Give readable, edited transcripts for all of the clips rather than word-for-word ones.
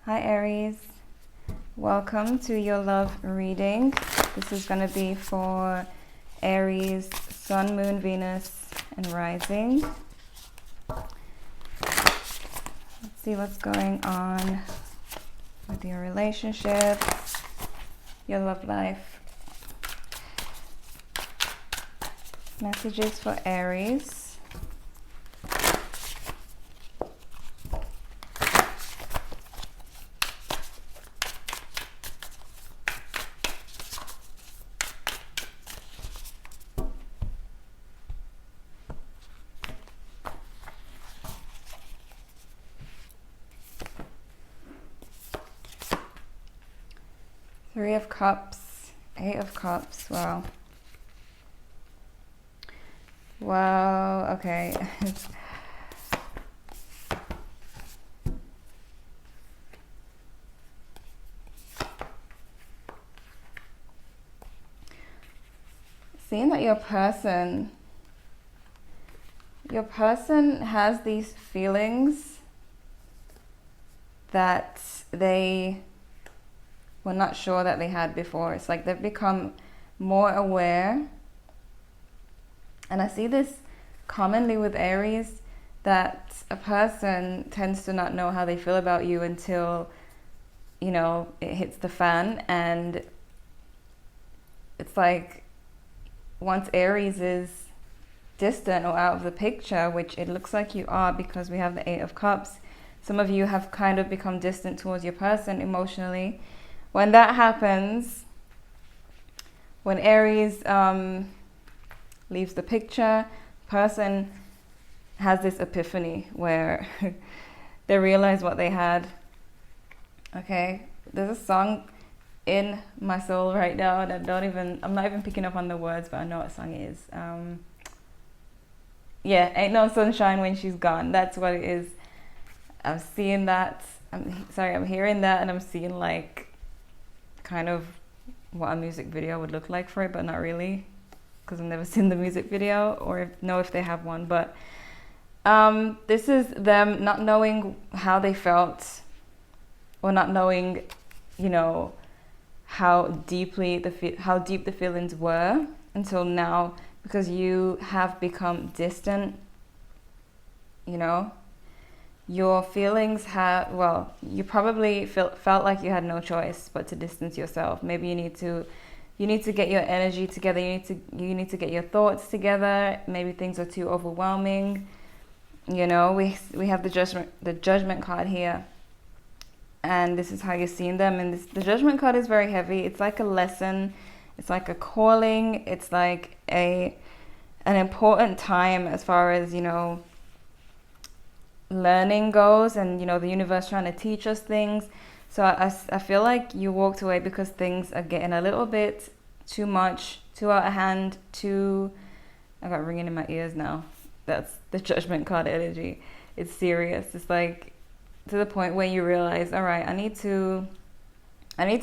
Hi Aries, welcome to your love reading. This is going to be for Aries, Sun, Moon, Venus, and Rising. Let's see what's going on with your relationships, your love life. Messages for Aries. Three of Cups, Eight of Cups, wow. Wow, okay. Seeing that your person has these feelings that they were not sure that they had before. It's like they've become more aware. And I see this commonly with Aries, that a person tends to not know how they feel about you until, you know, it hits the fan. And it's like once Aries is distant or out of the picture, which it looks like you are because we have the Eight of Cups, some of you have kind of become distant towards your person emotionally. When that happens, when Aries leaves the picture, person has this epiphany where they realize what they had. Okay, there's a song in my soul right now that I'm not even picking up on the words, but I know what song it is. Yeah, Ain't No Sunshine When She's Gone. That's what it is. I'm seeing that. I'm hearing that, and I'm seeing like kind of what a music video would look like for it, but not really, because I've never seen the music video or know if they have one. But this is them not knowing how they felt, or not knowing, you know, how deep the feelings were until now, because you have become distant. You know, your feelings you probably felt like you had no choice but to distance yourself. Maybe you need to get your energy together. You need to get your thoughts together. Maybe things are too overwhelming. You know, we have the judgment card here, and this is how you're seeing them. And the judgment card is very heavy. It's like a lesson. It's like a calling. It's like an important time as far as, you know, learning goes, and, you know, the universe trying to teach us things. So I feel like you walked away because things are getting a little bit too much, too out of hand, I got ringing in my ears now. That's the judgment card energy. It's serious. It's like to the point where you realize, all right, I need to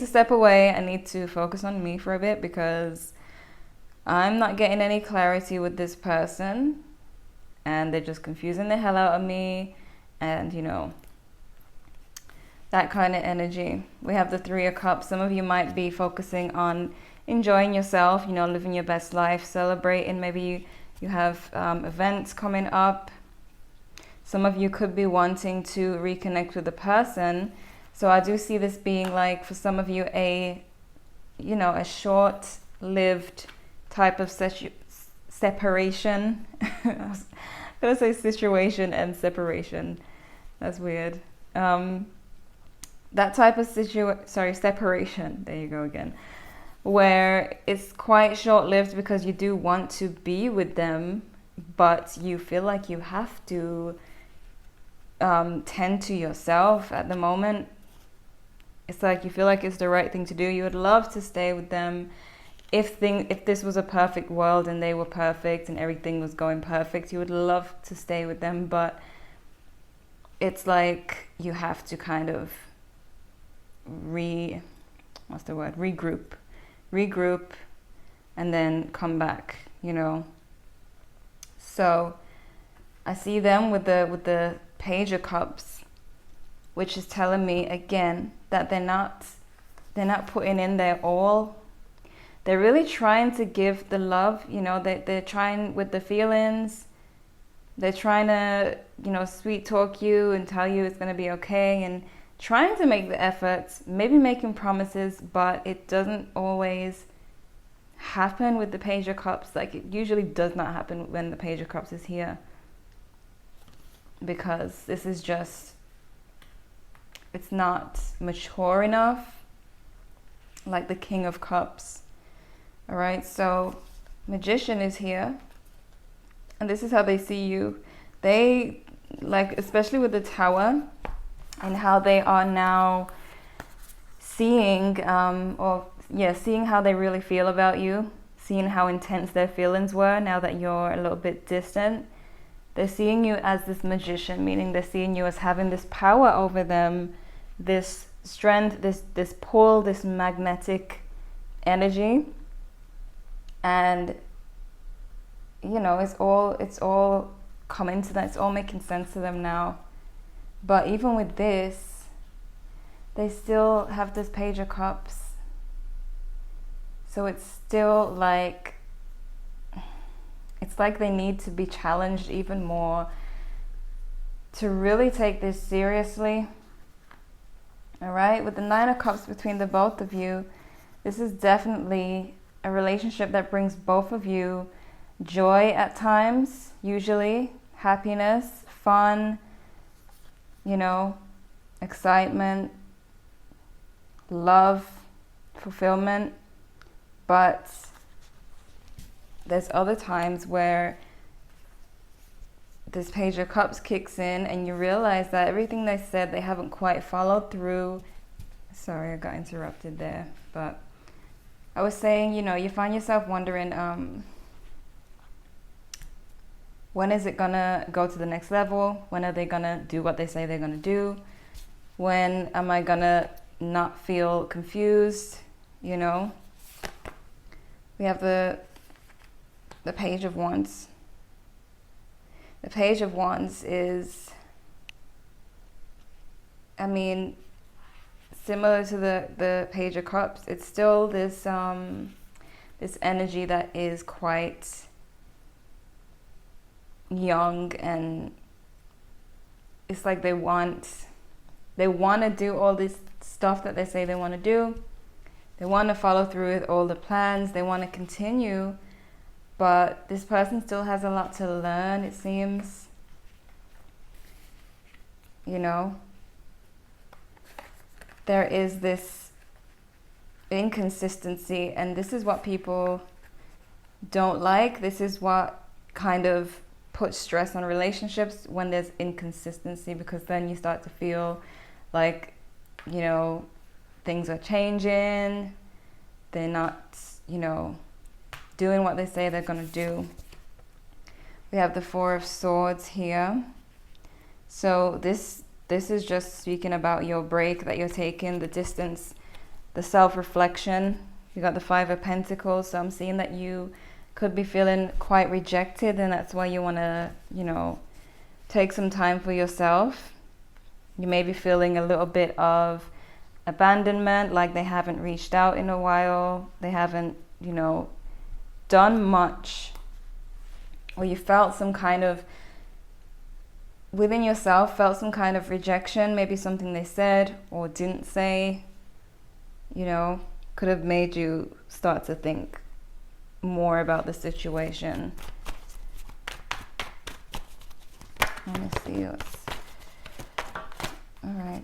step away. I need to focus on me for a bit, because I'm not getting any clarity with this person, and they're just confusing the hell out of me. And, you know, that kind of energy. We have the Three of Cups. Some of you might be focusing on enjoying yourself, you know, living your best life, celebrating. Maybe you have events coming up. Some of you could be wanting to reconnect with the person. So I do see this being like, for some of you, a short-lived type of separation. I was gonna say situation and separation. That's weird. That type of separation. There you go again. Where it's quite short-lived because you do want to be with them, but you feel like you have to tend to yourself at the moment. It's like you feel like it's the right thing to do. You would love to stay with them. If this was a perfect world and they were perfect and everything was going perfect, you would love to stay with them, but it's like you have to kind of regroup and then come back, you know. So I see them with the Page of Cups, which is telling me again that they're not putting in their all. They're really trying to give the love, you know, they're trying with the feelings. They're trying to, you know, sweet talk you and tell you it's going to be okay, and trying to make the efforts, maybe making promises, but it doesn't always happen with the Page of Cups. Like, it usually does not happen when the Page of Cups is here, because this is just, it's not mature enough, like the King of Cups. All right, so Magician is here, and this is how they see you. They, like, especially with the Tower, and how they are now seeing, seeing how they really feel about you, seeing how intense their feelings were now that you're a little bit distant. They're seeing you as this magician, meaning they're seeing you as having this power over them, this strength, this pull, this magnetic energy. And, you know, it's all coming to them, it's all making sense to them now. But even with this, they still have this Page of Cups. So it's still like, it's like they need to be challenged even more to really take this seriously. All right, with the Nine of Cups between the both of you, this is definitely a relationship that brings both of you joy at times, usually happiness, fun, you know, excitement, love, fulfillment. But there's other times where this Page of Cups kicks in and you realize that everything they said, they haven't quite followed through. Sorry, I got interrupted there. But I was saying, you know, you find yourself wondering, when is it gonna go to the next level? When are they gonna do what they say they're gonna do? When am I gonna not feel confused? You know? We have the Page of Wands. The Page of Wands is, I mean, similar to the Page of Cups. It's still this this energy that is quite young, and it's like they want to do all this stuff that they say they want to do. They want to follow through with all the plans. They want to continue, but this person still has a lot to learn, it seems. You know, there is this inconsistency, and this is what people don't like. This is what kind of puts stress on relationships, when there's inconsistency, because then you start to feel like, you know, things are changing. They're not, you know, doing what they say they're going to do. We have the Four of Swords here. So this is just speaking about your break that you're taking, the distance, the self-reflection. You got the Five of Pentacles. So I'm seeing that you could be feeling quite rejected, and that's why you want to, you know, take some time for yourself. You may be feeling a little bit of abandonment, like they haven't reached out in a while. They haven't, you know, done much. Or you felt some kind of, within yourself, felt some kind of rejection. Maybe something they said or didn't say, you know, could have made you start to think more about the situation. Let me see. All right.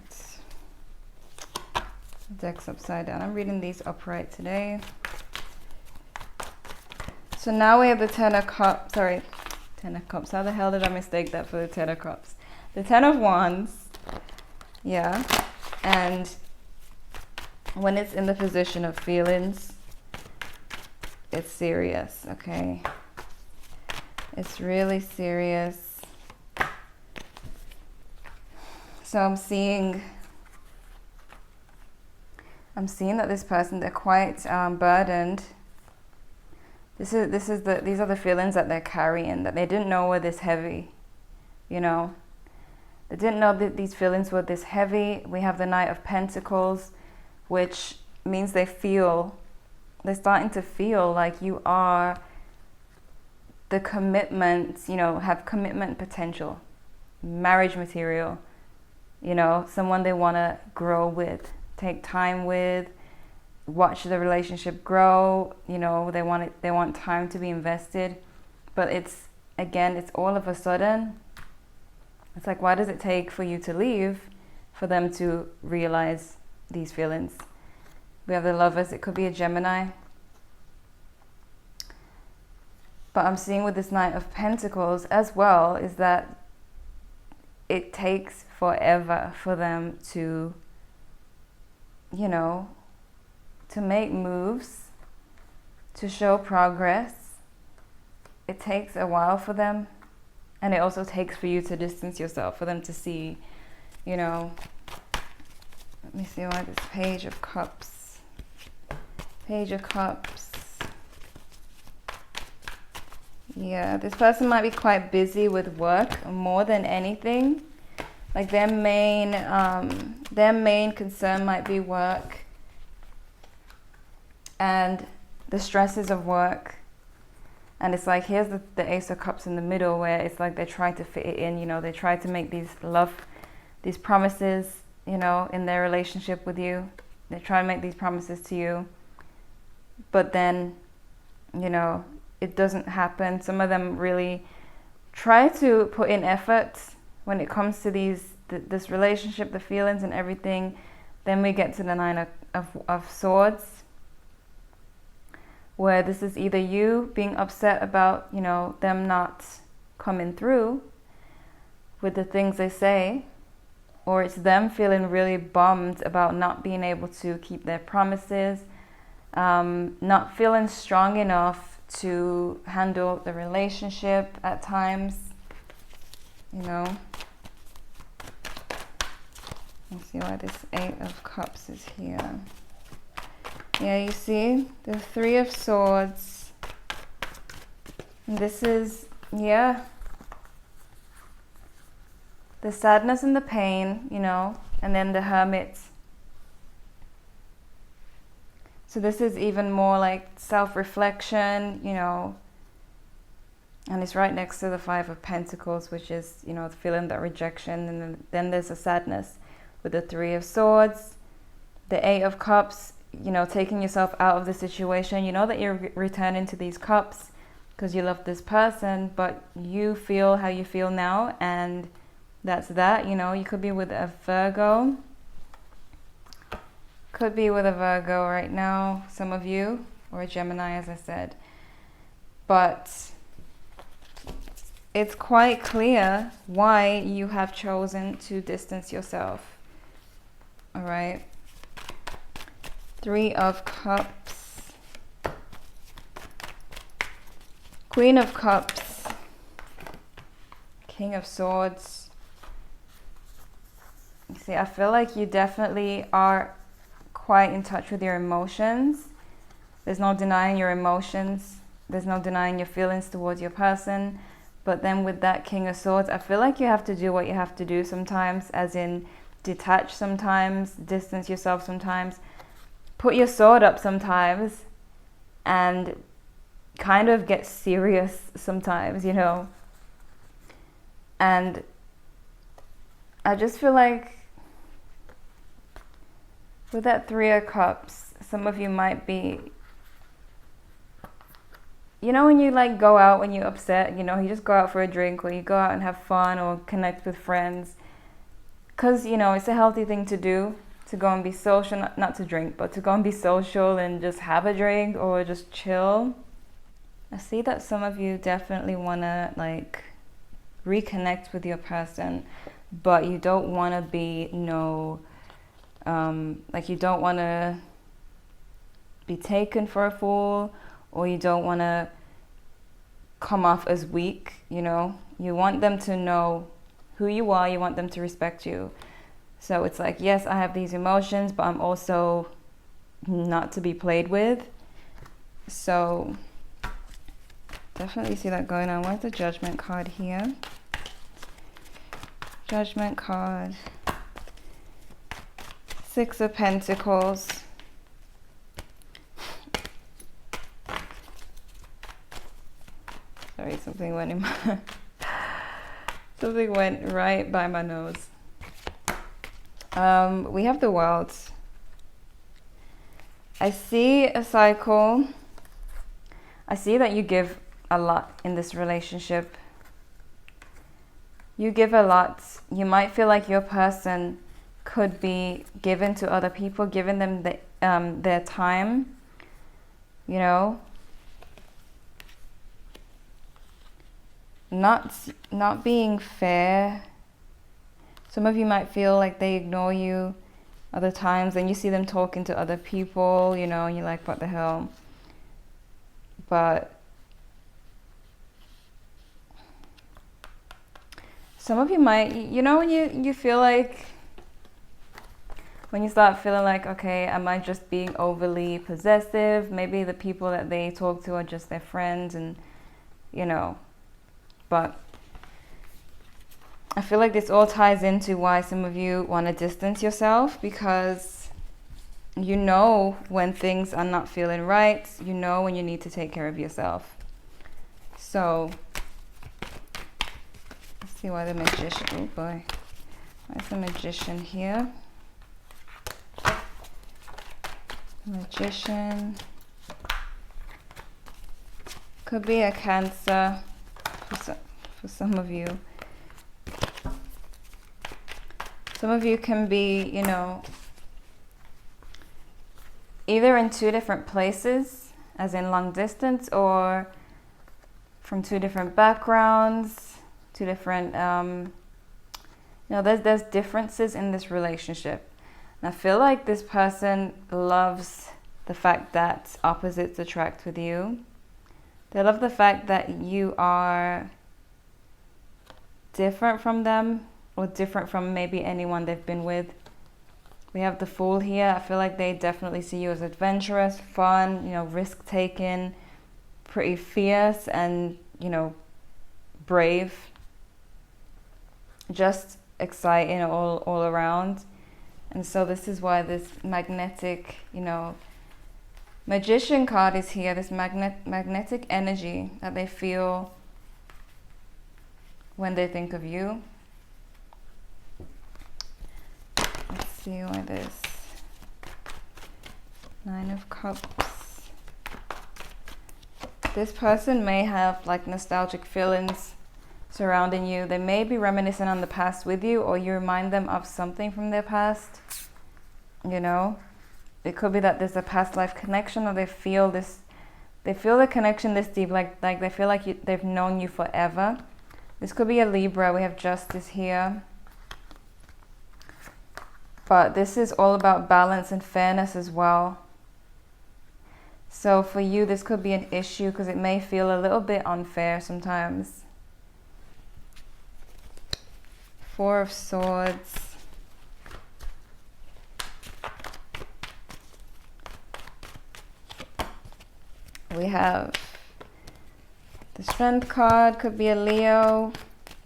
Deck's upside down. I'm reading these upright today. So now we have the Ten of Cups. Sorry, Ten of Cups. How the hell did I mistake that for the Ten of Cups? The Ten of Wands. Yeah. And when it's in the position of feelings, it's serious, okay? It's really serious. So I'm seeing that this person, they're quite burdened. These are the feelings that they're carrying, that they didn't know were this heavy, you know. They didn't know that these feelings were this heavy. We have the Knight of Pentacles, which means they're starting to feel like you are the commitment, you know, have commitment potential, marriage material, you know, someone they want to grow with, take time with, watch the relationship grow, you know, they want time to be invested. But it's all of a sudden. It's like, why does it take for you to leave for them to realize these feelings? We have the Lovers. It could be a Gemini. But I'm seeing with this Knight of Pentacles as well is that it takes forever for them to, you know, to make moves, to show progress. It takes a while for them. And it also takes for you to distance yourself, for them to see, you know, let me see why this Page of Cups. Page of Cups. Yeah, this person might be quite busy with work more than anything. Like their main concern might be work and the stresses of work. And it's like, here's the Ace of Cups in the middle, where it's like they try to fit it in, you know, they try to make these promises, you know, in their relationship with you. They try to make these promises to you. But then, you know, it doesn't happen. Some of them really try to put in effort when it comes to this relationship, the feelings and everything. Then we get to the Nine of Swords, where this is either you being upset about, you know, them not coming through with the things they say, or it's them feeling really bummed about not being able to keep their promises, not feeling strong enough to handle the relationship at times, you know. Let's see why this Eight of Cups is here. Yeah, you see the Three of Swords. And this is, yeah, the sadness and the pain, you know, and then the Hermit. So this is even more like self-reflection, you know, and it's right next to the Five of Pentacles, which is, you know, feeling that rejection. And then there's a sadness with the Three of Swords, the Eight of Cups, you know, taking yourself out of the situation. You know that you're returning to these cups because you love this person, but you feel how you feel now, and that's that. You know, you could be with a Virgo. Could be with a Virgo right now, some of you, or a Gemini, as I said. But it's quite clear why you have chosen to distance yourself. All right. Three of Cups. Queen of Cups. King of Swords. You see, I feel like you definitely are quite in touch with your emotions. There's no denying your emotions. There's no denying your feelings towards your person. But then with that King of Swords, I feel like you have to do what you have to do sometimes, as in detach sometimes, distance yourself sometimes, put your sword up sometimes, and kind of get serious sometimes, you know. And I just feel like with that Three of Cups, some of you might be, you know, when you like go out, when you're upset, you know, you just go out for a drink, or you go out and have fun or connect with friends, because, you know, it's a healthy thing to do, to go and be social, not to drink, but to go and be social and just have a drink or just chill. I see that some of you definitely want to like reconnect with your person, but you don't want to be like you don't want to be taken for a fool, or you don't want to come off as weak, you know. You want them to know who you are, you want them to respect you. So it's like, yes, I have these emotions, but I'm also not to be played with. So definitely see that going on. Where's the Judgment card here? Judgment card. Six of Pentacles. Sorry, something went in my something went right by my nose. We have the World. I see a cycle. I see that you give a lot in this relationship. You give a lot. You might feel like your person could be given to other people, giving them their time, you know. Not being fair. Some of you might feel like they ignore you other times, and you see them talking to other people, you know, and you're like, what the hell? But some of you might, you know, when you feel like, when you start feeling like, okay, am I just being overly possessive? Maybe the people that they talk to are just their friends, and, you know, but I feel like this all ties into why some of you want to distance yourself, because you know when things are not feeling right. You know when you need to take care of yourself. So, let's see why the Magician, oh boy, why is the Magician here? Magician. Could be a Cancer for some of you. Some of you can be, you know, either in two different places, as in long distance, or from two different backgrounds, two different, you know, there's differences in this relationship. And I feel like this person loves the fact that opposites attract with you. They love the fact that you are different from them, or different from maybe anyone they've been with. We have the Fool here. I feel like they definitely see you as adventurous, fun, you know, risk-taking, pretty fierce, and, you know, brave. Just exciting all around. And so this is why this magnetic, you know, Magician card is here. This magnetic energy that they feel when they think of you. Let's see why this Nine of Cups. This person may have like nostalgic feelings surrounding you. They may be reminiscing on the past with you, or you remind them of something from their past. You know, it could be that there's a past life connection, or they feel the connection this deep, like they feel like they've known you forever. This could be a Libra. We have Justice here. But this is all about balance and fairness as well. So for you, this could be an issue because it may feel a little bit unfair sometimes. Four of Swords. We have the Strength card, could be a Leo,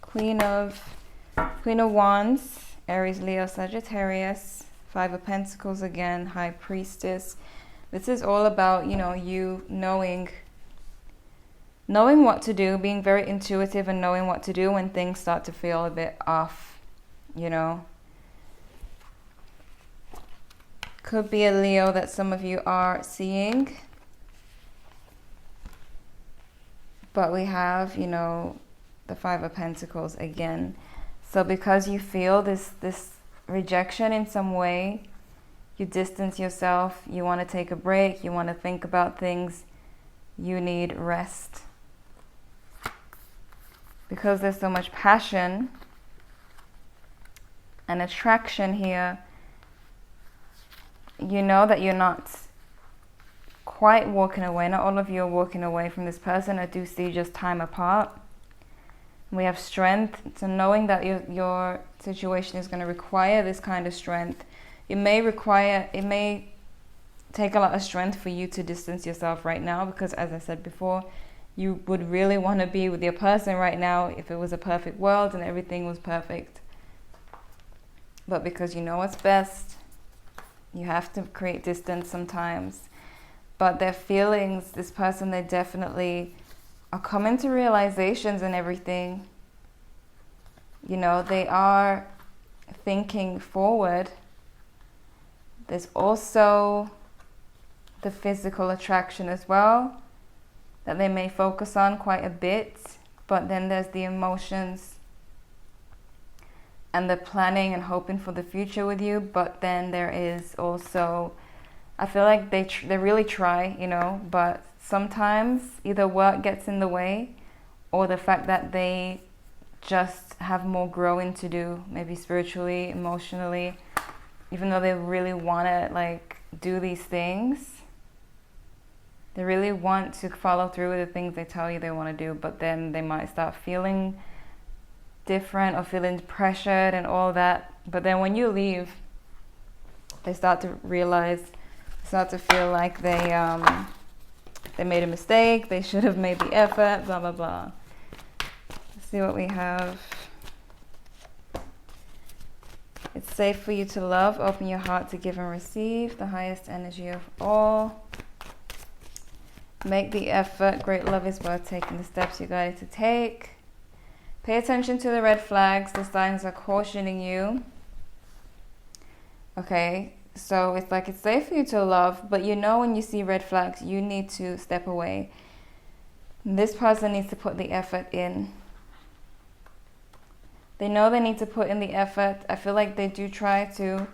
Queen of Wands, Aries, Leo, Sagittarius, Five of Pentacles again, High Priestess. This is all about, you know, you knowing what to do, being very intuitive and knowing what to do when things start to feel a bit off, you know. Could be a Leo that some of you are seeing. But we have, you know, the Five of Pentacles again. So because you feel this rejection in some way, you distance yourself, you want to take a break, you want to think about things, you need rest. Because there's so much passion and attraction here, you know that you're not quite walking away. Not all of you are walking away from this person. I do see just time apart. We have strength. So knowing that your situation is going to require this kind of strength. It may take a lot of strength for you to distance yourself right now, because as I said before, you would really want to be with your person right now if it was a perfect world and everything was perfect. but because you know what's best, you have to create distance sometimes. But their feelings, this person, they definitely are coming to realizations and everything. You know, they are thinking forward. There's also the physical attraction as well that they may focus on quite a bit, but then there's the emotions and the planning and hoping for the future with you. But then there is also, I feel like they really try, you know, but sometimes either work gets in the way, or the fact that they just have more growing to do, maybe spiritually, emotionally, even though they really want to like do these things. They really want to follow through with the things they tell you they want to do, but then they might start feeling different or feeling pressured and all that. But then when you leave, they start to realize, start to feel like they made a mistake, they should have made the effort, blah, blah, blah. Let's see what we have. It's safe for you to love. Open your heart to give and receive the highest energy of all. Make the effort. Great love is worth taking the steps you're guided to take. Pay attention to the red flags. The signs are cautioning you. Okay, so it's like it's safe for you to love, but you know when you see red flags, you need to step away. This person needs to put the effort in. They know they need to put in the effort. I feel like they do try to.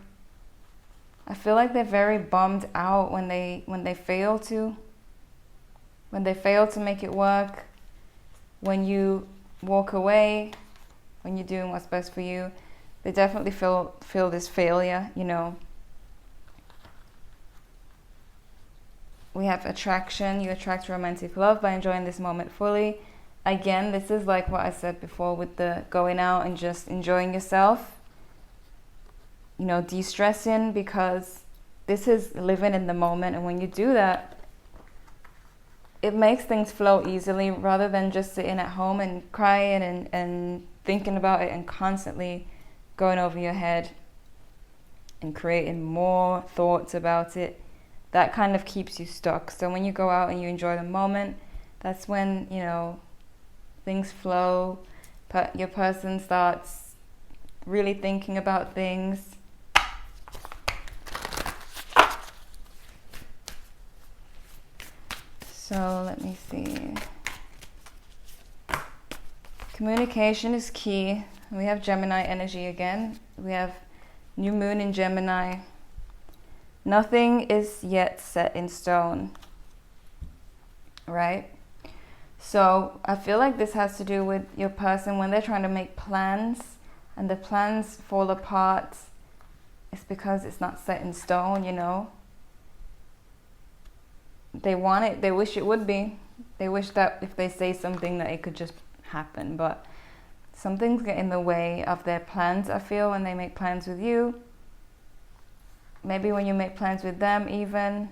I feel like they're very bummed out when they fail to. When they fail to make it work, when you walk away, when you're doing what's best for you, they definitely feel this failure, you know. We have attraction. You attract romantic love by enjoying this moment fully. Again, this is like what I said before with the going out and just enjoying yourself. You know, de-stressing, because this is living in the moment. And when you do that, it makes things flow easily rather than just sitting at home and crying and thinking about it and constantly going over your head and creating more thoughts about it. That kind of keeps you stuck. So when you go out and you enjoy the moment, that's when, you know, things flow. Your person starts really thinking about things. So let me see. Communication is key. We have Gemini energy again. We have new moon in Gemini. Nothing is yet set in stone, right? So I feel like this has to do with your person when they're trying to make plans and the plans fall apart. It's because it's not set in stone, you know. They want it, they wish it would be. They wish that if they say something that it could just happen, but something's get in the way of their plans, I feel, when they make plans with you. Maybe when you make plans with them even.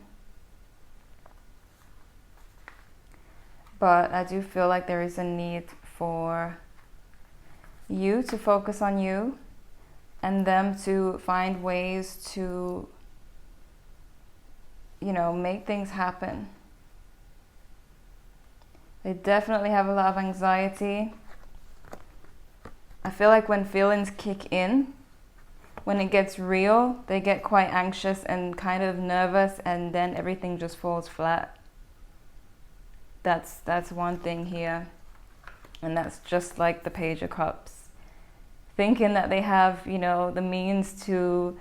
But I do feel like there is a need for you to focus on you and them to find ways to, you know, make things happen. They definitely have a lot of anxiety. I feel like when feelings kick in, when it gets real, they get quite anxious and kind of nervous, and then everything just falls flat. That's one thing here. And that's just like the Page of Cups. Thinking that they have, you know, the means to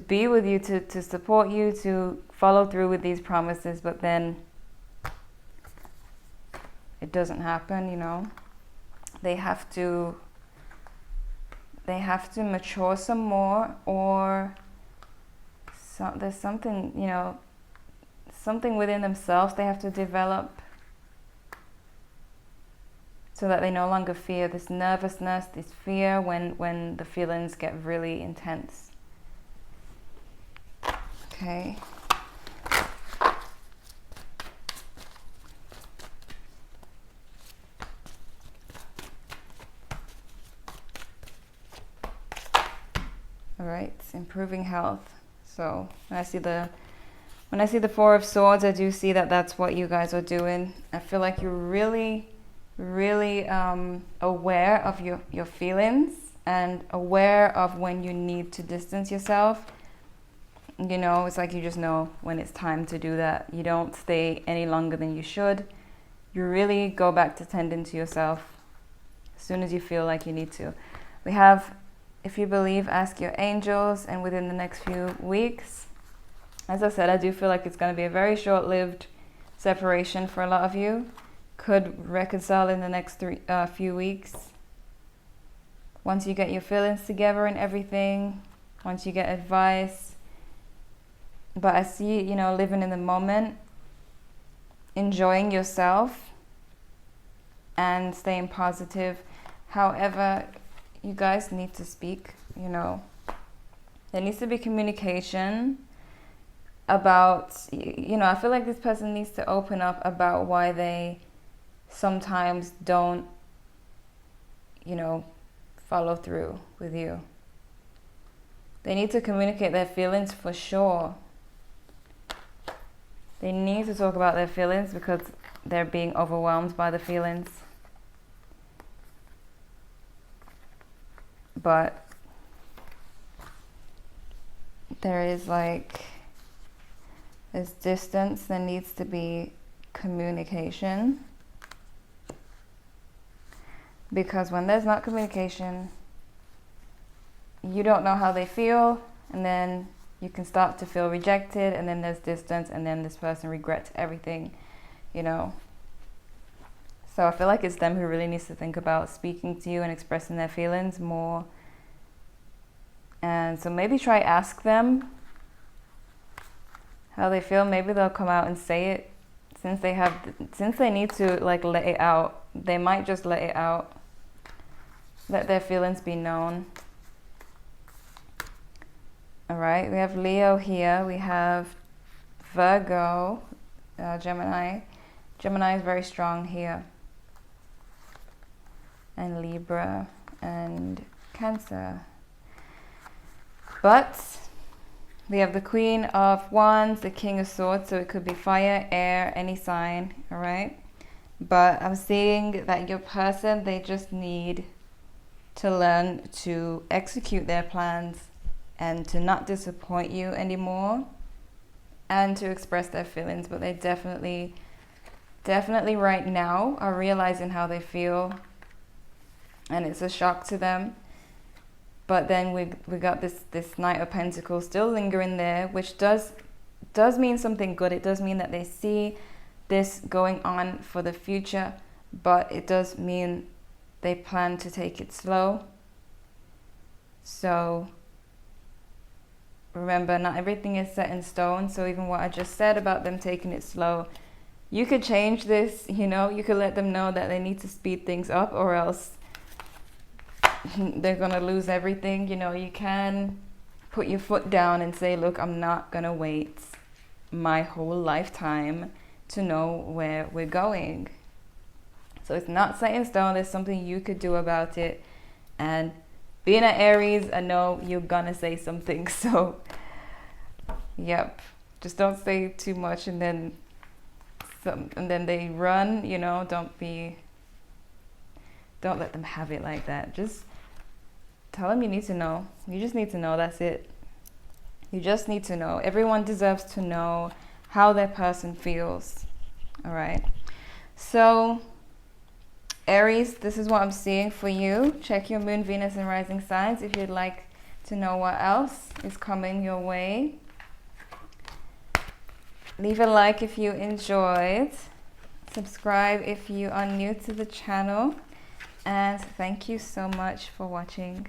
be with you, to support you, to follow through with these promises, but then it doesn't happen, you know. They have to mature some more, or there's something, you know, something within themselves they have to develop so that they no longer fear this nervousness, this fear when the feelings get really intense. Okay. All right, improving health. So when I see the Four of Swords, I do see that that's what you guys are doing. I feel like you're really, really aware of your feelings and aware of when you need to distance yourself. You know, it's like you just know when it's time to do that. You don't stay any longer than you should. You really go back to tending to yourself as soon as you feel like you need to. We have, if you believe, ask your angels, and within the next few weeks, as I said, I do feel like it's going to be a very short-lived separation for a lot of you. Could reconcile in the next few weeks. Once you get your feelings together and everything, once you get advice. But I see, you know, living in the moment, enjoying yourself, and staying positive. However, you guys need to speak, you know. There needs to be communication about, you know, I feel like this person needs to open up about why they sometimes don't, you know, follow through with you. They need to communicate their feelings for sure. They need to talk about their feelings because they're being overwhelmed by the feelings. But there is like, there's distance, there needs to be communication. Because when there's not communication, you don't know how they feel, and then you can start to feel rejected, and then there's distance, and then this person regrets everything, you know. So I feel like it's them who really needs to think about speaking to you and expressing their feelings more. And so maybe try ask them how they feel. Maybe they'll come out and say it. Since they need to like let it out, they might just let it out. Let their feelings be known. All right, we have Leo here. We have Virgo, Gemini. Gemini is very strong here. And Libra and Cancer. But we have the Queen of Wands, the King of Swords, so it could be fire, air, any sign, all right? But I'm seeing that your person, they just need to learn to execute their plans and to not disappoint you anymore and to express their feelings. But they definitely right now are realizing how they feel, and it's a shock to them. But then we got this Knight of Pentacles still lingering there, which does mean something good. It does mean that they see this going on for the future, but it does mean they plan to take it slow. So remember, not everything is set in stone. So even what I just said about them taking it slow, you could change this, you know. You could let them know that they need to speed things up, or else they're gonna lose everything. You know, you can put your foot down and say, look, I'm not gonna wait my whole lifetime to know where we're going. So it's not set in stone. There's something you could do about it. And being an Aries, I know you're gonna say something. So yep, just don't say too much and then they run, you know. Don't let them have it like that. Just tell them you need to know. You just need to know, that's it. You just need to know. Everyone deserves to know how their person feels. All right. So Aries, this is what I'm seeing for you. Check your moon, Venus, and rising signs if you'd like to know what else is coming your way. Leave a like if you enjoyed. Subscribe if you are new to the channel. And thank you so much for watching.